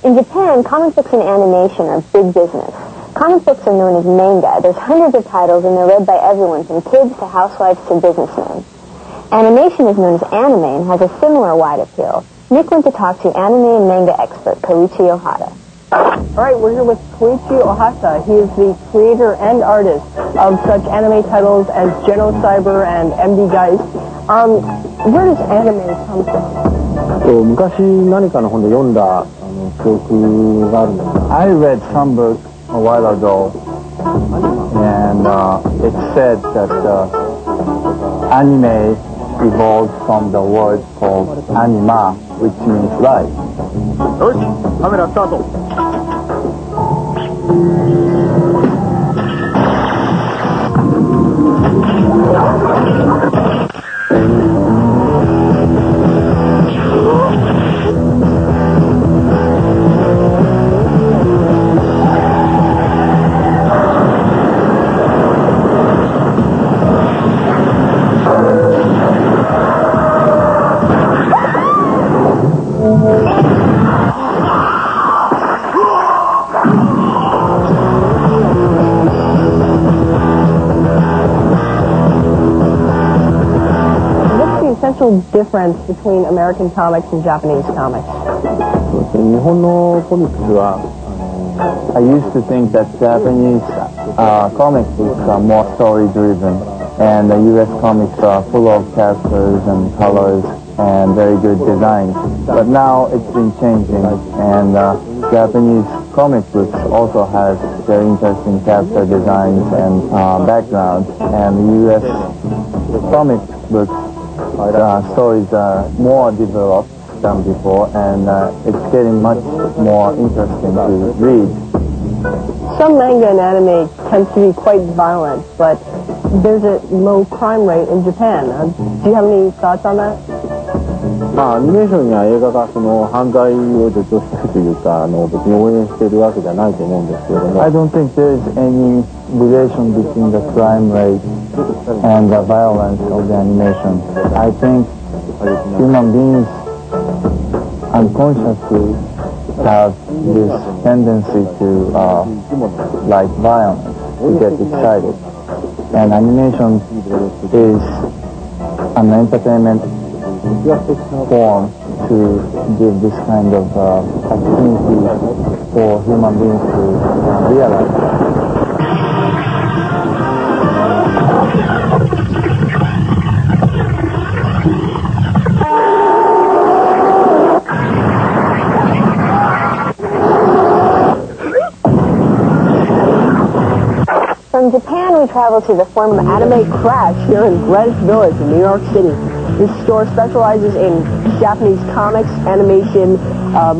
In Japan, comic books and animation are big business. Comic books are known as manga. There's hundreds of titles, and they're read by everyone from kids to housewives to businessmen. Animation is known as anime and has a similar wide appeal. Nick went to talk to anime and manga expert Koichi Ohata. All right, we're here with Koichi Ohata. He is the creator and artist of such anime titles as Genocyber and MD Geist. Where does anime come from? 昔何かの本で読んだ記憶があるんですが I read some book a while ago, and it said that anime evolved from the word called anima, which means life. よし、カメラスタート。Difference between American comics and Japanese comics? 日本のコミックスは I used to think that Japanese comic books are more story-driven, and the U.S. comics are full of characters and colors and very good designs. But now it's been changing, and Japanese comic books also has very interesting character designs and backgrounds, and the U.S. comic books stories are more developed than before, and it's getting much more interesting to read. Some manga and anime tends to be quite violent, but there's a low crime rate in Japan. Do you have any thoughts on that? アニメーションや映画がその犯罪を助長しているというか別に応援しているわけじゃないと思うんですけれども I don't think there is any relation between the crime rate and the violence of the animation. I think human beings unconsciously have this tendency to like violence, to get excited. And animation is an entertainment form to give this kind of opportunity for human beings to realize. From Japan, we travel to the former Anime Crash here in Greenwich Village in New York City. This store specializes in Japanese comics, animation,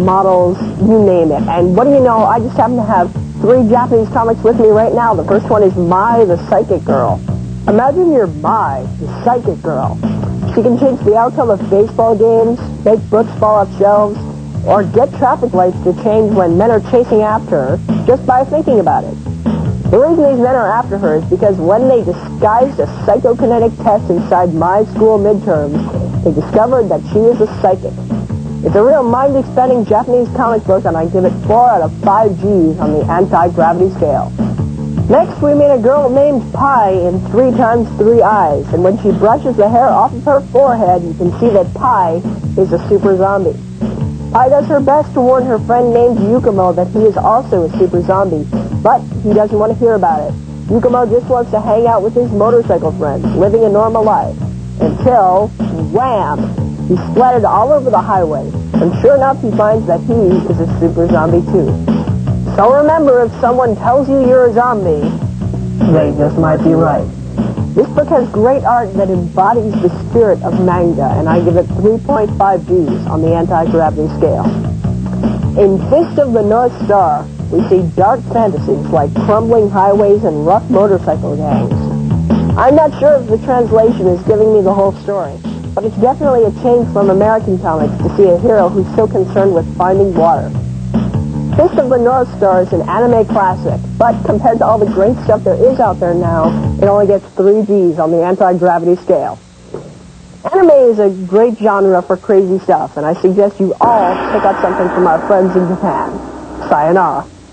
models, you name it. And what do you know, I just happen to have 3 Japanese comics with me right now. The first one is Mai, the Psychic Girl. Imagine you're Mai, the Psychic Girl. She can change the outcome of baseball games, make books fall off shelves, or get traffic lights to change when men are chasing after her just by thinking about it. The reason these men are after her is because when they disguised a psychokinetic test inside my school midterms, they discovered that she was a psychic. It's a real mind-expanding Japanese comic book, and I give it 4 out of 5 G's on the anti-gravity scale. Next, we meet a girl named Pi in 3 times 3 eyes, and when she brushes the hair off of her forehead, you can see that Pi is a super zombie. Pi does her best to warn her friend named Yukumo that he is also a super zombie, but he doesn't want to hear about it. Yukumo just wants to hang out with his motorcycle friends, living a normal life. Until, wham! He's splattered all over the highway, and sure enough he finds that he is a super zombie too. So remember, if someone tells you you're a zombie, they just might be right. This book has great art that embodies the spirit of manga, and I give it 3.5 G's on the anti-gravity scale. In Fist of the North Star, we see dark fantasies like crumbling highways and rough motorcycle gangs. I'm not sure if the translation is giving me the whole story. but it's definitely a change from American comics to see a hero who's so concerned with finding water. Fist of the North Star is an anime classic, but compared to all the great stuff there is out there now, it only gets 3 Gs on the anti-gravity scale. Anime is a great genre for crazy stuff, and I suggest you all pick up something from our friends in Japan. Sayonara.